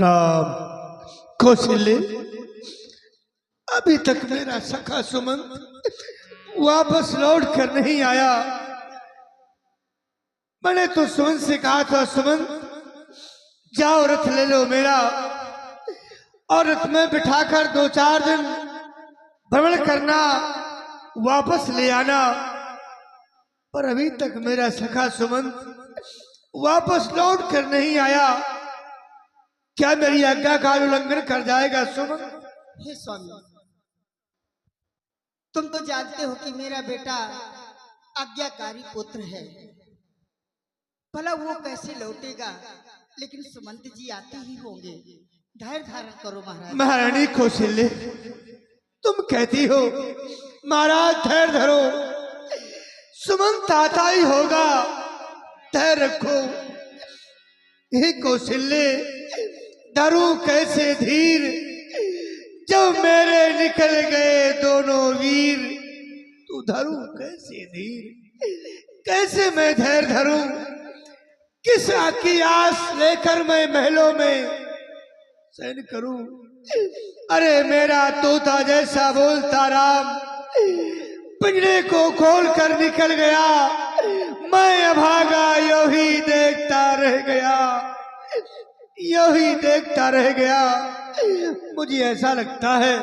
प्रणाम कौशल्य। अभी तक मेरा सखा सुमंत वापस लौट कर नहीं आया। मैंने तो सुमंत से कहा था, सुमंत जाओ रथ ले लो मेरा और रथ में बिठाकर 2-4 दिन भ्रमण करना, वापस ले आना। पर अभी तक मेरा सखा सुमंत वापस लौट कर नहीं आया। क्या मेरी आज्ञा का उल्लंघन कर जाएगा सुमंत? हे स्वामी, तुम तो जानते हो कि मेरा बेटा आज्ञाकारी पुत्र है, भला वो कैसे लौटेगा, लेकिन सुमंत जी आते ही होंगे। धैर्य धारण करो महाराज। महारानी कौशल्य, तुम कहती हो महाराज धैर्य धरो, सुमंत आता ही होगा, धैर्य रखो। हे कौशल्य, धरूं कैसे धीर जब मेरे निकल गए दोनों वीर। तू धरूं कैसे धीर, कैसे मैं धैर्य धरूं, किस की आस लेकर मैं महलों में सहन करूं। अरे मेरा तोता जैसा बोलता राम पिंजरे को खोल कर निकल गया, मैं अभागा यो ही देखता रह गया, यो ही देखता रह गया। मुझे ऐसा लगता है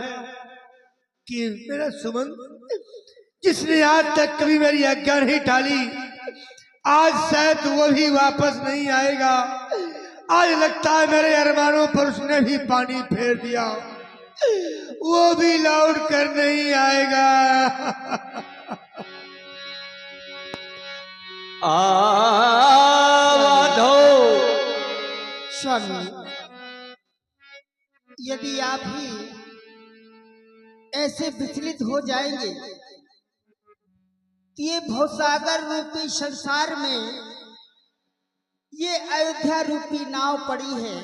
कि मेरा सुमंत, जिसने आज तक कभी मेरी आज्ञा नहीं टाली, आज शायद वो भी वापस नहीं आएगा। आज लगता है मेरे अरमानों पर उसने भी पानी फेर दिया, वो भी लौट कर नहीं आएगा। स्वामी, यदि आप ही ऐसे विचलित हो जाएंगे तो ये भवसागर रूपी संसार में ये अयोध्या रूपी नाव पड़ी है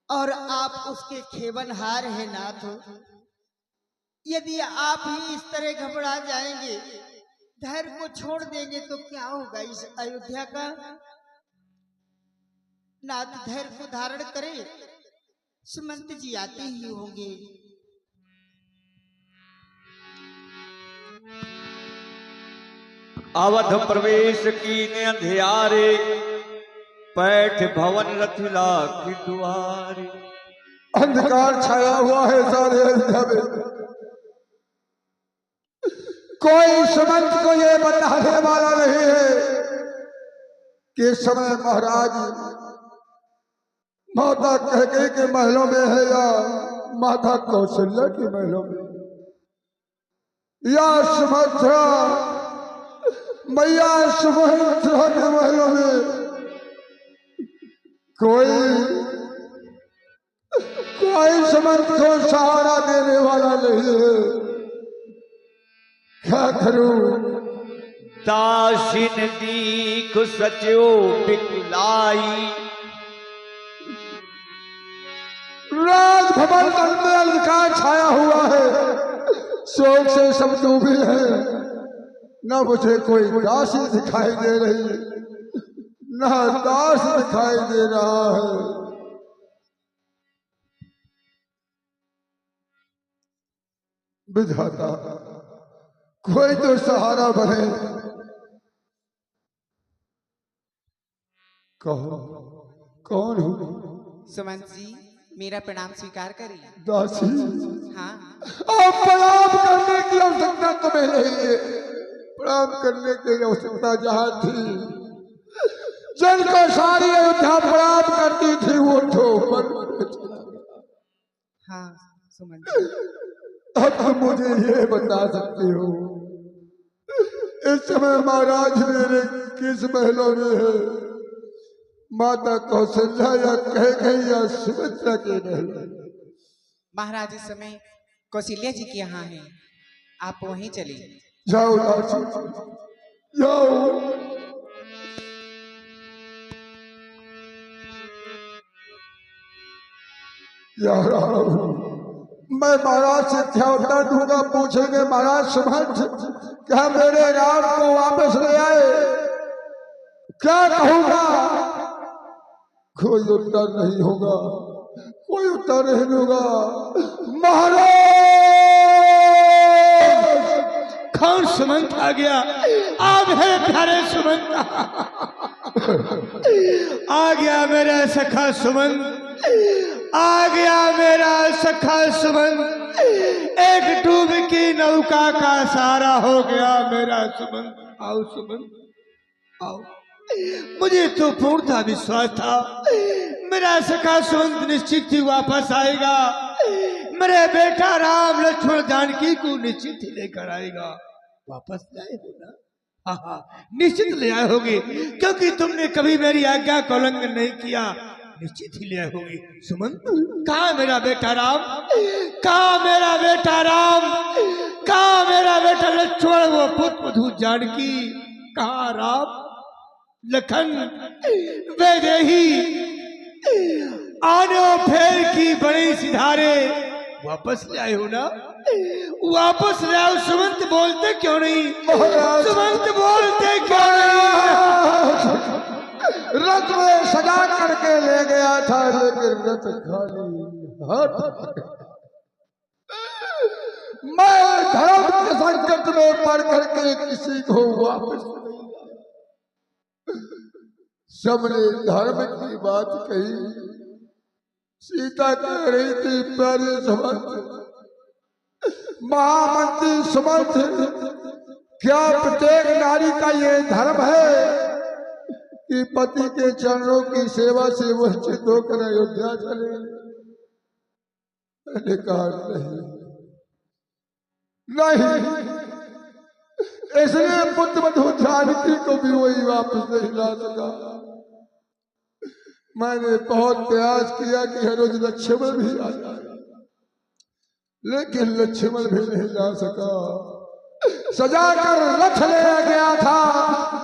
और आप उसके खेवनहार हैं नाथ। यदि आप ही इस तरह घबरा जाएंगे, धैर्य को छोड़ देंगे, तो क्या होगा इस अयोध्या का? नाथ धैर्य को धारण करें, सुमंत जी आते ही होंगे। अवध प्रवेश की अंधियारे, पैठ भवन रथिला की दुआरे। अंधकार छाया हुआ है सारे अयोध्या में, कोई सुमंत को ये बताने वाला नहीं है कि इस समय महाराज माता कहके के महलों में है या माता कौशल्या के महलों में, या सुभद्रा मैया सुभद्रा के महलों में। कोई सुमंत को सहारा देने वाला नहीं है। क्या करूं? दासिन दीख सचो बिकलाई, राजभवन में अंधकार छाया हुआ है, शोक से सब डूबे हैं। न मुझे कोई दासी दिखाई दे रही, न दास दिखाई दे रहा है। विधाता कोई तो सहारा बने। कहो कौन हो? सुमंत जी, मेरा प्रणाम स्वीकार करिए। दासी, हाँ, आप प्रणाम करने की आवश्यकता तुम्हें नहीं है। प्रणाम करने की आवश्यकता जहाँ थी, जिनको सारी अयोध्या प्रणाम करती थी, वो तो हाँ सुमंत जी, अब तुम मुझे ये बता सकती हो इस समय महाराज मेरे किस महलों में है? माता कौशल्या या कैकेयी या सुमित्रा के महल? महाराज इस समय कौशल्या जी के यहाँ हैं, आप वहीं चलिए। जाओ दासी, जाओ। यार मैं महाराज से क्या उत्तर दूंगा? पूछेंगे महाराज सुमंत क्या मेरे राम को वापस ले आए? क्या कहूंगा? कोई उत्तर नहीं होगा, कोई उत्तर नहीं होगा। महाराज कौन सुमंत आ गया? आप है प्यारे सुमंत। आ गया मेरा सखा सुमंत, आ गया मेरा सखा सुमंत। एक डूब की नौका का सहारा हो गया मेरा सुमंत। आओ सुमंत आओ। मुझे तो पूर्णतः विश्वास था मेरा सखा सुमंत निश्चित ही वापस आएगा, मेरे बेटा राम लक्ष्मण जानकी को निश्चित ही लेकर आएगा। वापस लाए हो ना? हाँ हाँ निश्चित ले आए होगे, क्योंकि तुमने कभी मेरी आज्ञा का उल्लंघन नहीं किया। निश्चित ही ले आए होगे। सुमंत कहाँ मेरा बेटा राम? कहाँ मेरा बेटा राम? कहाँ मेरा बेटा लक्ष्मण वो पुत्र वधू जानकी? कहाँ राम लखन वैदेही आनो फेर की बड़ी सिधारे? वापस ले आए हो ना? वापस ले आओ। सुमंत बोलते क्यों नहीं? सुमंत बोलते क्यों नहीं? रथ में सजा करके ले गया था, लेकिन रथ खाली हाथ। मैं धर्म के संकट में पड़ करके किसी को वापस नहीं लाया। सबने धर्म की बात कही। सीता कह रही थी प्यारे सुमंत, महामंत्री सुमंत, क्या प्रत्येक नारी का ये धर्म है कि पति के चरणों की सेवा से वंचित होकर अयोध्या चले? मैंने कहा नहीं, इसलिए पुत्र वधू जानकी को भी वही वापस नहीं ला सका। मैंने बहुत प्रयास किया कि हर रोज लक्ष्मण भी आ जाए, लेकिन लक्ष्मण भी नहीं ला सका। सजा कर रथ ले गया था,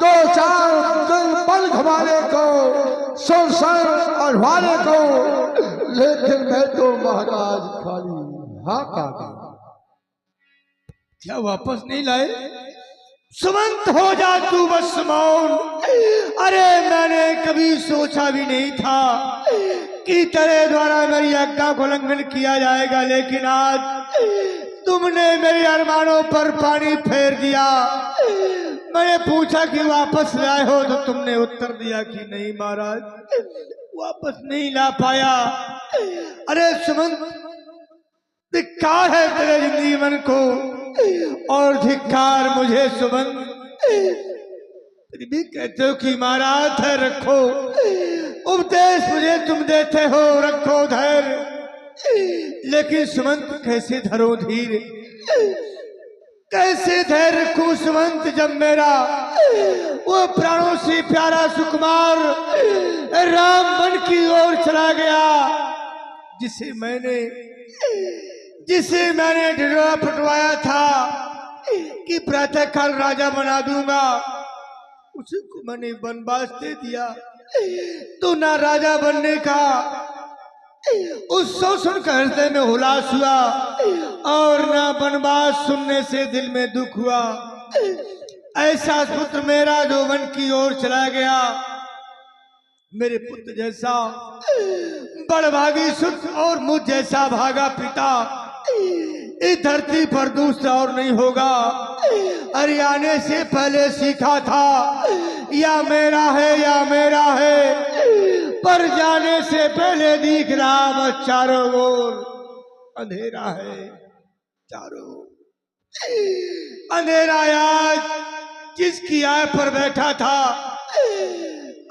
2-4 दिन पल घुमाने को, सुरसर अढ़वाने को, लेकिन मैं तो महाराज खाली हाथ आ गया। क्या वापस नहीं लाए? सुमंत हो जा तू बस मौन। अरे मैंने कभी सोचा भी नहीं था कि तेरे द्वारा मेरी आज्ञा को उल्लंघन किया जाएगा, लेकिन आज तुमने मेरे अरमानों पर पानी फेर दिया। मैंने पूछा कि वापस लाए हो, तो तुमने उत्तर दिया कि नहीं महाराज, वापस नहीं ला पाया। अरे सुमंत, धिक्कार है तेरे जिंदगी मन को और धिक्कार मुझे सुमंत। फिर भी कहते हो कि महाराज धैर्य रखो, उपदेश मुझे तुम देते हो, रखो धैर्य। लेकिन सुमंत कैसे धरो धीर, कैसे धैर्य रखूं सुमंत, जब मेरा वो प्राणों से प्यारा सुकुमार राम वन की ओर चला गया, जिसे मैंने ढिढोरा पटवाया था कि प्रातः काल राजा बना दूंगा, उसी को मैंने वनवास दे दिया। तो ना राजा बनने का उत्सव सुनकर हृदय में हुलास हुआ और ना वनवास सुनने से दिल में दुख हुआ। ऐसा पुत्र मेरा जो वन की ओर चला गया, मेरे पुत्र जैसा बड़भागी सुत और मुझ जैसा भागा पिता इस धरती पर दूसरा और नहीं होगा। अरे आने से पहले सीखा था या मेरा है या मेरा है, पर जाने से पहले दिख रहा बस चारों ओर अंधेरा है, चारों अंधेरा। आज जिसकी आय पर बैठा था,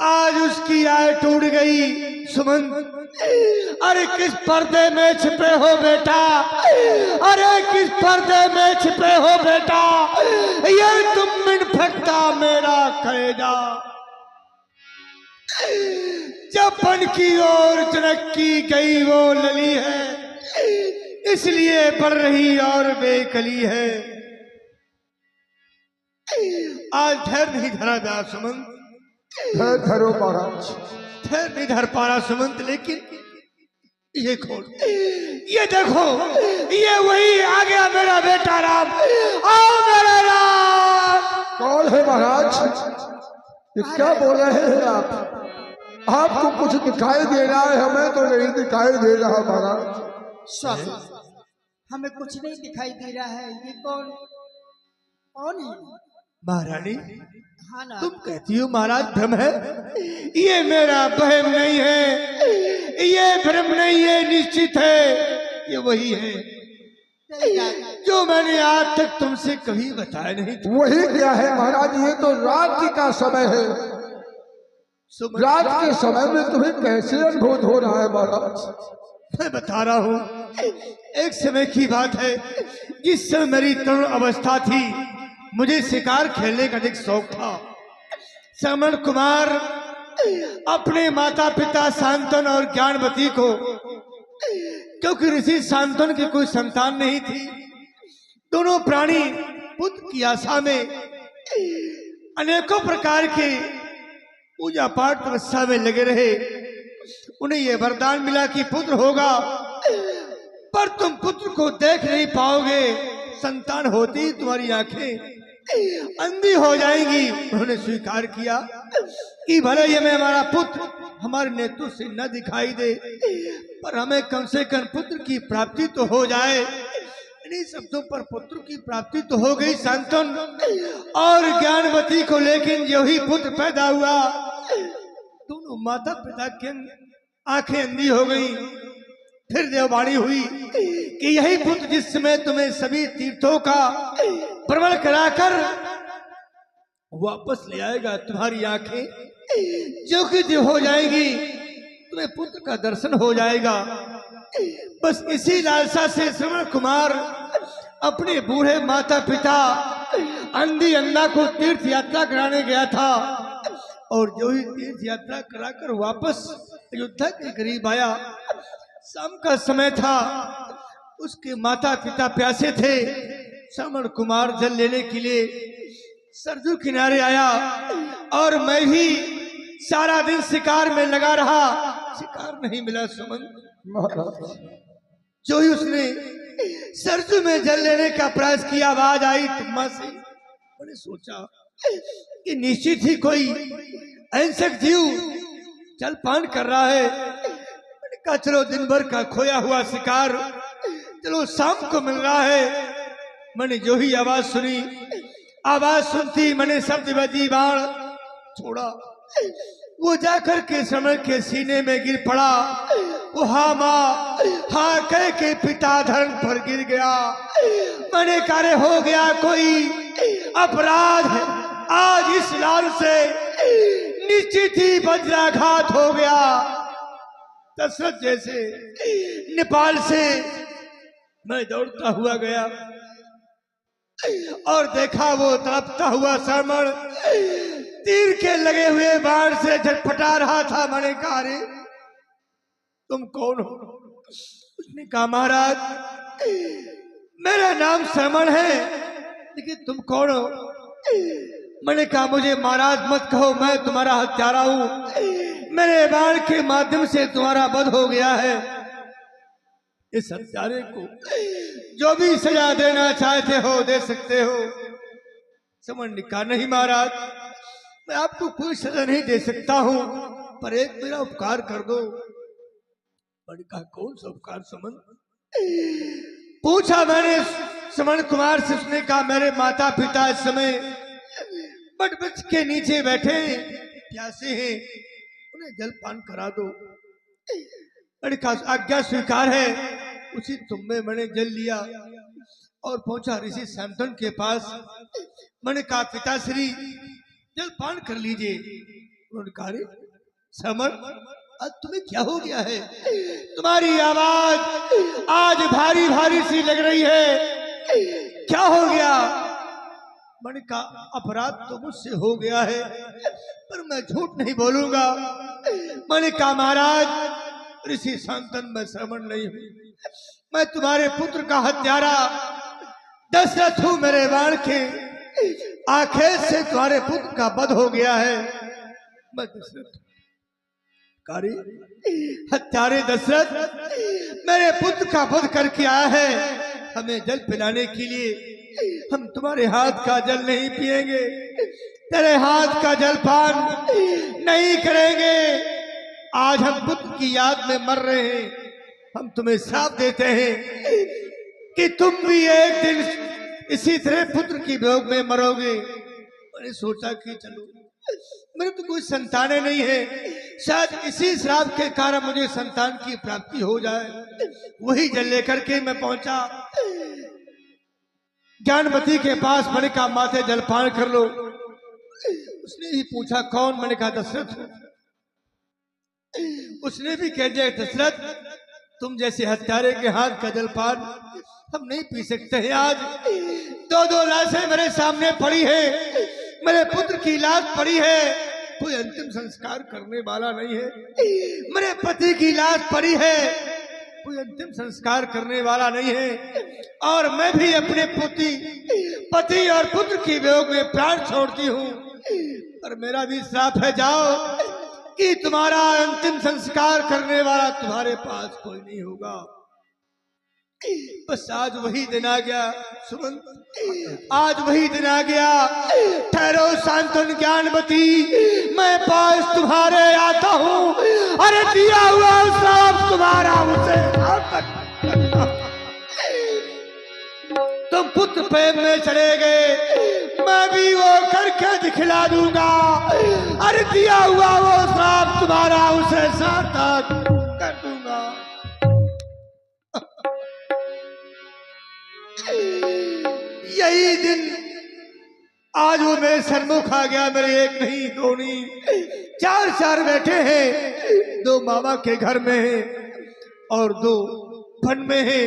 आज उसकी आय टूट गई सुमंत। अरे किस पर्दे में छिपे हो बेटा, अरे किस पर्दे में छिपे हो बेटा, ये तुम मिन फेंकता मेरा कलेजा। जब बन की ओर जनकी गई वो लली है, इसलिए बढ़ रही और बेकली है। आज धैर्य नहीं धरा जा सुमंत, धरो महाराज, धैर्य नहीं धर पा रहा सुमंत। लेकिन ये खोल, ये देखो, ये वही आ गया मेरा बेटा राम। आओ मेरा राम। कौन है महाराज? ये क्या बोल रहे हैं आप? आपको कुछ दिखाई दे रहा है, हमें तो नहीं दिखाई दे रहा महाराज। स्वामी, हमें कुछ नहीं दिखाई दे रहा है। ये कौन कौन है? महारानी, हाँ ना। तुम कहती हो महाराज भ्रम है? ये मेरा वहम नहीं है, ये भ्रम नहीं है, निश्चित है ये वही है जो मैंने आज तक तुमसे कभी बताया नहीं था। वही क्या है महाराज? ये तो रात्रि का समय है, रात के समय में तुम्हें कैसे अनुभूत हो रहा है महाराज? मैं बता रहा हूँ, एक समय की बात है, जिस समय मेरी तरुण अवस्था थी, मुझे शिकार खेलने का अधिक शौक था। श्रमण कुमार अपने माता पिता शांतन और ज्ञानवती को, क्योंकि ऋषि शांतन की कोई संतान नहीं थी, दोनों प्राणी पुत्र की आशा में अनेकों प्रकार के पूजा पाठ तपस्या में लगे रहे। उन्हें यह वरदान मिला कि पुत्र होगा, पर तुम पुत्र को देख नहीं पाओगे, संतान होती तुम्हारी आंखें अंधी हो जाएंगी। उन्होंने स्वीकार किया कि भले ये मैं हमारा पुत्र हमारे नेत्रों से न दिखाई दे, पर हमें कम से कम पुत्र की प्राप्ति तो हो जाए। इन्हीं शब्दों पर पुत्र की प्राप्ति तो हो गई शांतन और ज्ञानवती को, लेकिन जो ही पुत्र पैदा हुआ, दोनों माता पिता की आंखें अंधी हो गई। फिर देववाणी हुई कि यही पुत्र जिस समय तुम्हें सभी तीर्थों का भ्रमण कराकर वापस ले आएगा, तुम्हारी आंखें जो कि हो जाएगी, तुम्हें पुत्र का दर्शन हो जाएगा। बस इसी लालसा से श्रवण कुमार अपने बूढ़े माता पिता अंधी अंधा को तीर्थ यात्रा कराने गया था, और जो ही तीर्थ यात्रा कराकर वापस अयोध्या के करीब आया, शाम का समय था, उसके माता पिता प्यासे थे। श्रवण कुमार जल लेने के लिए सरजू किनारे आया, और मैं भी सारा दिन शिकार में लगा रहा, शिकार नहीं मिला सुमन। जो ही उसने सरजू में जल लेने का प्रयास किया, आवाज आई तुम्मा से। मैंने सोचा कि निश्चित ही कोई अहिंसक जीव जलपान कर रहा है। मैंने कहा चलो दिन भर का खोया हुआ शिकार चलो शाम को मिल रहा है। मैंने जो ही आवाज सुनी, आवाज सुनती मैंने शब्दवती बाण छोड़ा, वो जाकर के श्रवण के सीने में गिर पड़ा। वो हाँ माँ हाँ कह के पिता धर्म पर गिर गया। मैंने कार्य हो गया कोई अपराध, आज इस लाल से निश्चित ही वज्राघात हो गया। दशरथ जैसे नेपाल से मैं दौड़ता हुआ गया और देखा वो तड़पता हुआ श्रमण तीर के लगे हुए बाण से झटपटा रहा था। मैंने कहा अरे तुम कौन हो? उसने कहा महाराज मेरा नाम श्रमण है, लेकिन तुम कौन हो? मैंने कहा मुझे महाराज मत कहो, मैं तुम्हारा हत्यारा हूं, मेरे बाण के माध्यम से तुम्हारा वध हो गया है। इस हत्यारे को जो भी सजा देना चाहते हो दे सकते हो। समझ ने कहा नहीं महाराज मैं आपको कोई सजा नहीं दे सकता हूं, पर एक मेरा उपकार कर दो। मैंने कहा कौन सा उपकार समन? पूछा मैंने समन कुमार से। उसने कहा मेरे माता पिता इस समय बट वृक्ष के नीचे बैठे प्यासे हैं, उन्हें जलपान करा दो। मैंने कहा आज्ञा स्वीकार है। उसी तुम्बे मैंने जल लिया और पहुंचा ऋषि शांतन के पास। मैंने कहा पिताश्री जलपान कर लीजिए। उन्होंने कहा रे समर आज तुम्हें क्या हो गया है? तुम्हारी आवाज आज भारी भारी सी लग रही है, क्या हो गया? मैंने कहा अपराध तो मुझसे हो गया है, पर मैं झूठ नहीं बोलूंगा। मैंने कहा महाराज ऋषि शांतन मैं श्रवण नहीं हूं, मैं तुम्हारे पुत्र का हत्यारा दशरथ हूं। मेरे बाण के आखेट से तुम्हारे पुत्र का वध हो गया है। मैं दशरथ कारी हत्यारे दशरथ मेरे पुत्र का वध करके आया है। हमें जल पिलाने के लिए हम तुम्हारे हाथ का जल नहीं पिएंगे, तेरे हाथ का जलपान नहीं करेंगे। आज हम पुत्र की याद में मर रहे हैं। हम तुम्हें श्राप देते हैं कि तुम भी एक दिन इसी तरह पुत्र की वियोग में मरोगे। मैंने सोचा कि चलो, मेरे तो कोई संतानें नहीं है, शायद इसी श्राप के कारण मुझे संतान की प्राप्ति हो जाए। वही जल लेकर के मैं पहुंचा ज्ञानवती के पास। मैंने कहा माथे जलपान कर लो। उसने ही पूछा कौन? मैंने कहा दशरथ। उसने भी कह दिया दशरथ, तुम जैसे हत्यारे के हाथ का जलपान हम नहीं पी सकते हैं। आज दो लाशें मेरे सामने पड़ी है, मेरे पुत्र की लाश पड़ी है, कोई अंतिम संस्कार करने वाला नहीं है। मेरे पति की लाश पड़ी है, कोई अंतिम संस्कार करने वाला नहीं है। और मैं भी अपने पति और पुत्र की वियोग में प्राण छोड़ती हूँ। और मेरा भी श्राप है, जाओ कि तुम्हारा अंतिम संस्कार करने वाला तुम्हारे पास कोई नहीं होगा। बस आज वही दिन आ गया सुमंत, आज वही दिन आ गया। ठहरो शांतन ज्ञानवती, मैं पास तुम्हारे आता हूँ। अरे दिया हुआ श्राप तुम्हारा उसे तुम पुत्र प्रेम में चले गए, मैं भी वो करके दिखला दूंगा। अरे दिया हुआ वो श्राप तुम्हारा उसे सार्थक कर दूंगा। यही दिन आज वो मेरे सन्मुख आ गया। मेरे एक नहीं, दो नहीं, चार बैठे हैं। दो मामा के घर में हैं और दो वन में हैं।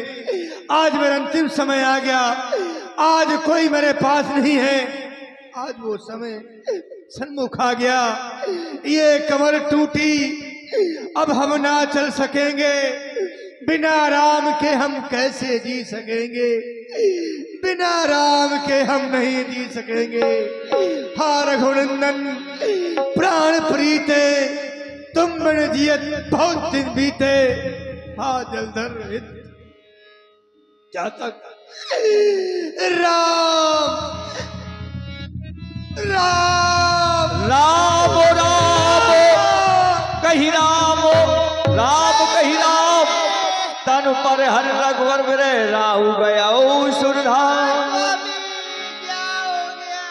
आज मेरा अंतिम समय आ गया। आज कोई मेरे पास नहीं है। आज वो समय सन्मुख आ गया। ये कमर टूटी, अब हम ना चल सकेंगे। बिना राम के हम कैसे जी सकेंगे? बिना राम के हम नहीं जी सकेंगे। हा रघुनंदन प्राण प्रीते, तुम बिन जियत बहुत दिन बीते। हा जलधर हित जातक राम राम राम राम कही राम, राम कही राम। तन पर हर रघुवर विरे राहु गया ओ सुरधाम। क्या हो गया?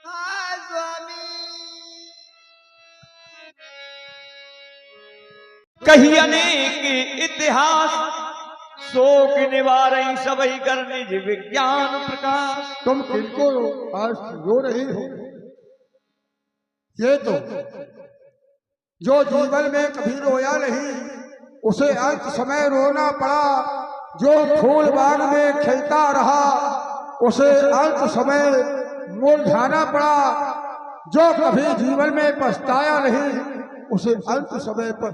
हाँ स्वामी। कही अनेक इतिहास, शोक निवारई सबई कर निज विज्ञान प्रकाश। तुम किनको आज रो रही हो? ये तो जो जीवन में कभी रोया नहीं, उसे अंत समय रोना पड़ा। जो फूल बाग में खिलता रहा, उसे अंत समय मुरझाना पड़ा। जो कभी जीवन में पछताया नहीं, उसे अंत समय पर